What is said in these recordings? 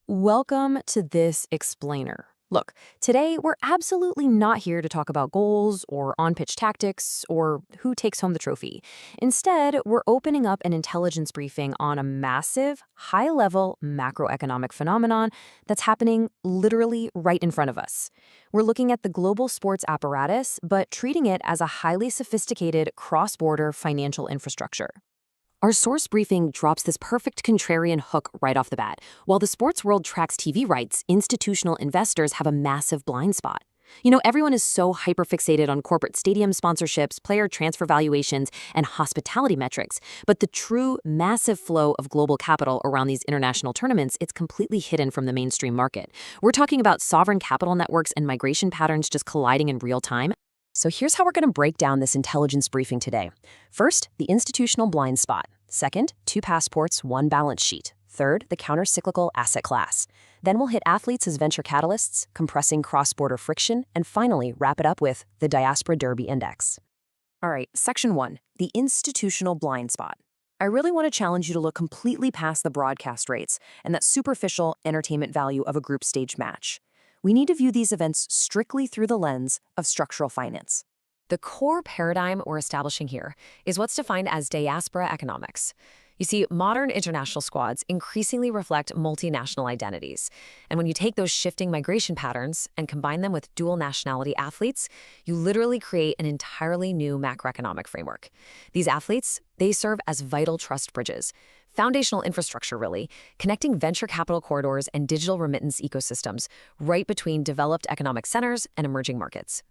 Welcome to this explainer. Look, today we're absolutely not here to talk about goals or on-pitch tactics or who takes home the trophy. Instead, we're opening up an intelligence briefing on a massive, high-level macroeconomic phenomenon that's happening literally right in front of us. We're looking at the global sports apparatus, but treating it as a highly sophisticated cross-border financial infrastructure. Our source briefing drops this perfect contrarian hook right off the bat. While the sports world tracks TV rights, institutional investors have a massive blind spot. Everyone is so hyperfixated on corporate stadium sponsorships, player transfer valuations, and hospitality metrics. But the true massive flow of global capital around these international tournaments, it's completely hidden from the mainstream market. We're talking about sovereign capital networks and migration patterns just colliding in real time. So here's how we're going to break down this intelligence briefing today. First, the institutional blind spot. Second, 2 passports, 1 balance sheet. Third, the counter-cyclical asset class. Then we'll hit athletes as venture catalysts, compressing cross-border friction, and finally wrap it up with the Diaspora Derby Index. All right, Section 1, the institutional blind spot. I really want to challenge you to look completely past the broadcast rates and that superficial entertainment value of a group stage match. We need to view these events strictly through the lens of structural finance. The core paradigm we're establishing here is what's defined as Diaspora Economics. You see, modern international squads increasingly reflect multinational identities. And when you take those shifting migration patterns and combine them with dual-nationality athletes, you literally create an entirely new macroeconomic framework. These athletes, they serve as vital trust bridges, foundational infrastructure really, connecting venture capital corridors and digital remittance ecosystems right between developed economic centers and emerging markets.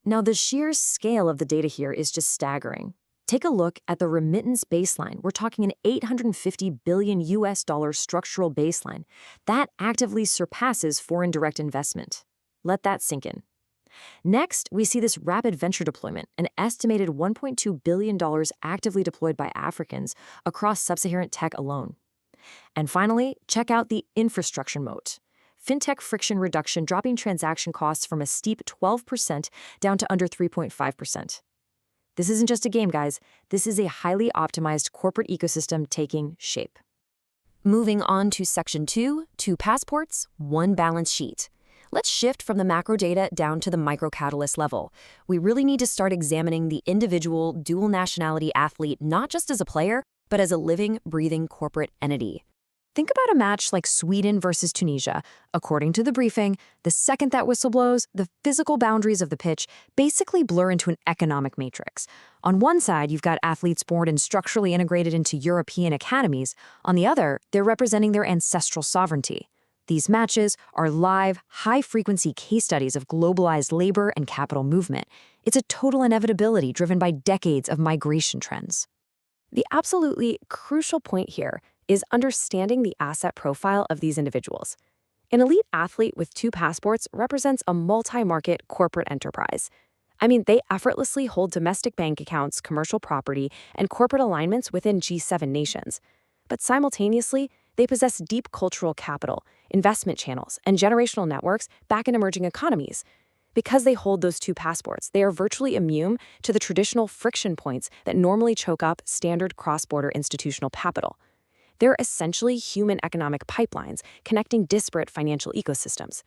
Now, the sheer scale of the data here is just staggering. Take a look at the remittance baseline. We're talking an $850 billion structural baseline. That actively surpasses foreign direct investment. Let that sink in. Next, we see this rapid venture deployment, an estimated $1.2 billion actively deployed by Africans across sub-Saharan tech alone. And finally, check out the infrastructure moat. Fintech friction reduction dropping transaction costs from a steep 12% down to under 3.5%. This isn't just a game, guys. This is a highly optimized corporate ecosystem taking shape. Moving on to Section 2, 2 passports, 1 balance sheet. Let's shift from the macro data down to the micro-catalyst level. We really need to start examining the individual dual-nationality athlete not just as a player, but as a living, breathing corporate entity. Think about a match like Sweden versus Tunisia. According to the briefing, the second that whistle blows, the physical boundaries of the pitch basically blur into an economic matrix. On one side, you've got athletes born and structurally integrated into European academies. On the other, they're representing their ancestral sovereignty. These matches are live, high-frequency case studies of globalized labor and capital movement. It's a total inevitability driven by decades of migration trends. The absolutely crucial point here is understanding the asset profile of these individuals. An elite athlete with 2 passports represents a multi-market corporate enterprise. They effortlessly hold domestic bank accounts, commercial property, and corporate alignments within G7 nations. But simultaneously, they possess deep cultural capital, investment channels, and generational networks back in emerging economies. Because they hold those 2 passports, they are virtually immune to the traditional friction points that normally choke up standard cross-border institutional capital. They're essentially human economic pipelines connecting disparate financial ecosystems.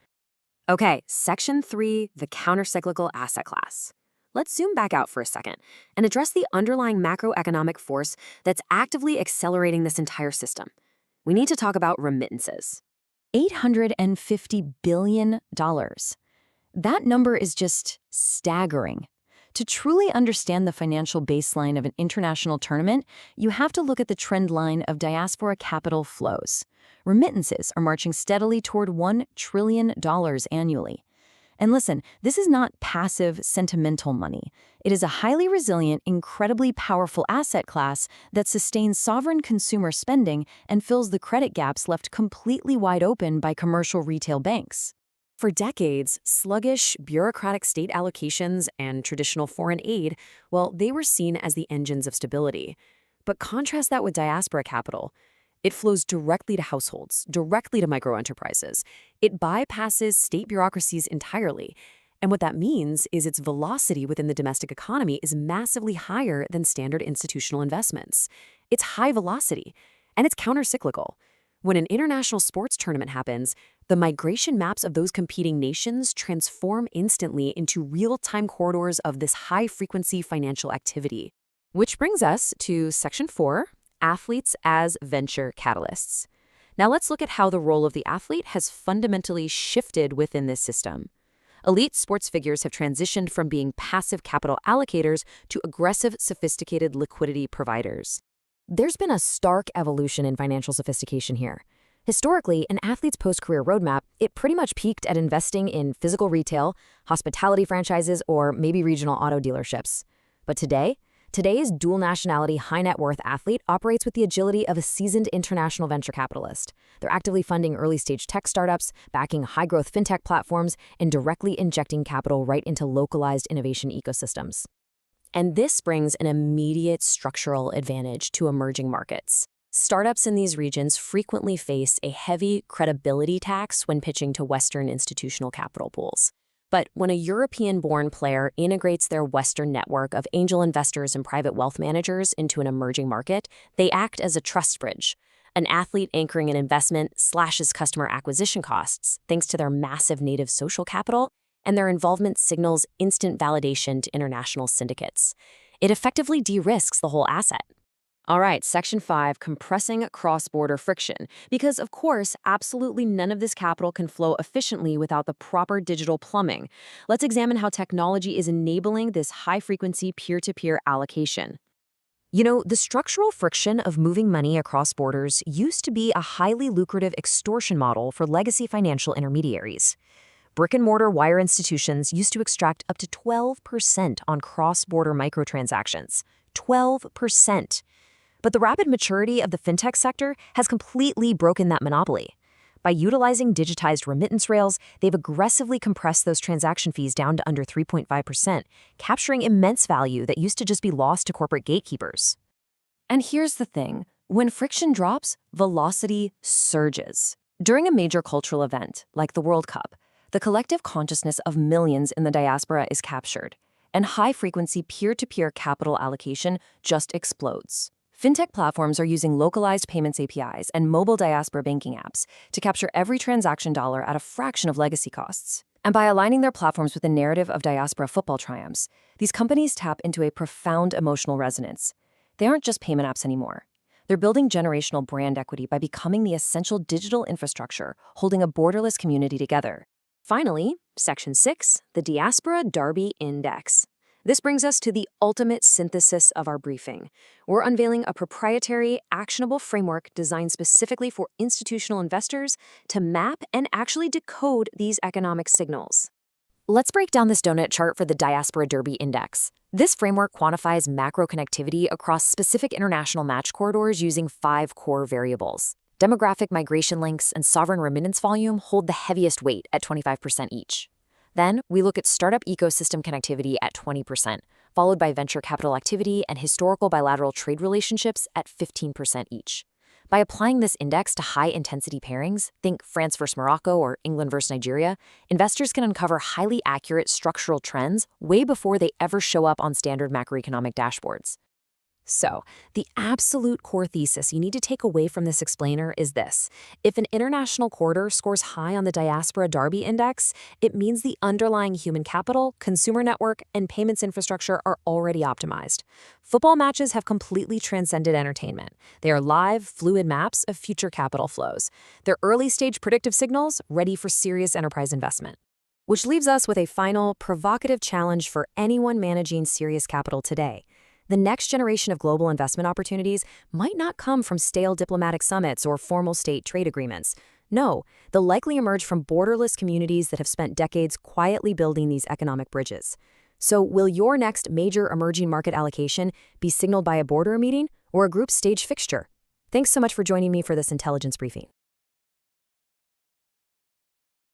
Okay, Section 3, the countercyclical asset class. Let's zoom back out for a second and address the underlying macroeconomic force that's actively accelerating this entire system. We need to talk about remittances. $850 billion. That number is just staggering. To truly understand the financial baseline of an international tournament, you have to look at the trend line of diaspora capital flows. Remittances are marching steadily toward $1 trillion annually. And listen, this is not passive, sentimental money. It is a highly resilient, incredibly powerful asset class that sustains sovereign consumer spending and fills the credit gaps left completely wide open by commercial retail banks. For decades, sluggish, bureaucratic state allocations and traditional foreign aid, well, they were seen as the engines of stability. But contrast that with diaspora capital. It flows directly to households, directly to microenterprises. It bypasses state bureaucracies entirely. And what that means is its velocity within the domestic economy is massively higher than standard institutional investments. It's high velocity, and it's countercyclical. When an international sports tournament happens, the migration maps of those competing nations transform instantly into real-time corridors of this high-frequency financial activity. Which brings us to Section 4, Athletes as Venture Catalysts. Now let's look at how the role of the athlete has fundamentally shifted within this system. Elite sports figures have transitioned from being passive capital allocators to aggressive, sophisticated liquidity providers. There's been a stark evolution in financial sophistication here. Historically, an athlete's post-career roadmap, it pretty much peaked at investing in physical retail, hospitality franchises, or maybe regional auto dealerships. But today's dual-nationality high-net-worth athlete operates with the agility of a seasoned international venture capitalist. They're actively funding early-stage tech startups, backing high-growth fintech platforms, and directly injecting capital right into localized innovation ecosystems. And this brings an immediate structural advantage to emerging markets. Startups in these regions frequently face a heavy credibility tax when pitching to Western institutional capital pools. But when a European-born player integrates their Western network of angel investors and private wealth managers into an emerging market, they act as a trust bridge. An athlete anchoring an investment slashes customer acquisition costs thanks to their massive native social capital, and their involvement signals instant validation to international syndicates. It effectively de-risks the whole asset. All right, Section 5, compressing cross-border friction. Because, of course, absolutely none of this capital can flow efficiently without the proper digital plumbing. Let's examine how technology is enabling this high-frequency peer-to-peer allocation. You know, the structural friction of moving money across borders used to be a highly lucrative extortion model for legacy financial intermediaries. Brick-and-mortar wire institutions used to extract up to 12% on cross-border microtransactions. 12%. But the rapid maturity of the fintech sector has completely broken that monopoly. By utilizing digitized remittance rails, they've aggressively compressed those transaction fees down to under 3.5%, capturing immense value that used to just be lost to corporate gatekeepers. And here's the thing. When friction drops, velocity surges. During a major cultural event, like the World Cup, the collective consciousness of millions in the diaspora is captured, and high-frequency peer-to-peer capital allocation just explodes. Fintech platforms are using localized payments APIs and mobile diaspora banking apps to capture every transaction dollar at a fraction of legacy costs. And by aligning their platforms with the narrative of diaspora football triumphs, these companies tap into a profound emotional resonance. They aren't just payment apps anymore. They're building generational brand equity by becoming the essential digital infrastructure holding a borderless community together. Finally, Section 6, the Diaspora Derby Index. This brings us to the ultimate synthesis of our briefing. We're unveiling a proprietary, actionable framework designed specifically for institutional investors to map and actually decode these economic signals. Let's break down this donut chart for the Diaspora Derby Index. This framework quantifies macro connectivity across specific international match corridors using 5 core variables. Demographic migration links and sovereign remittance volume hold the heaviest weight at 25% each. Then, we look at startup ecosystem connectivity at 20%, followed by venture capital activity and historical bilateral trade relationships at 15% each. By applying this index to high-intensity pairings, think France versus Morocco or England versus Nigeria, investors can uncover highly accurate structural trends way before they ever show up on standard macroeconomic dashboards. So, the absolute core thesis you need to take away from this explainer is this. If an international corridor scores high on the Diaspora Derby Index, it means the underlying human capital, consumer network, and payments infrastructure are already optimized. Football matches have completely transcended entertainment. They are live, fluid maps of future capital flows. They're early-stage predictive signals ready for serious enterprise investment. Which leaves us with a final, provocative challenge for anyone managing serious capital today. The next generation of global investment opportunities might not come from stale diplomatic summits or formal state trade agreements. No, they'll likely emerge from borderless communities that have spent decades quietly building these economic bridges. So will your next major emerging market allocation be signaled by a border meeting or a group stage fixture? Thanks so much for joining me for this intelligence briefing.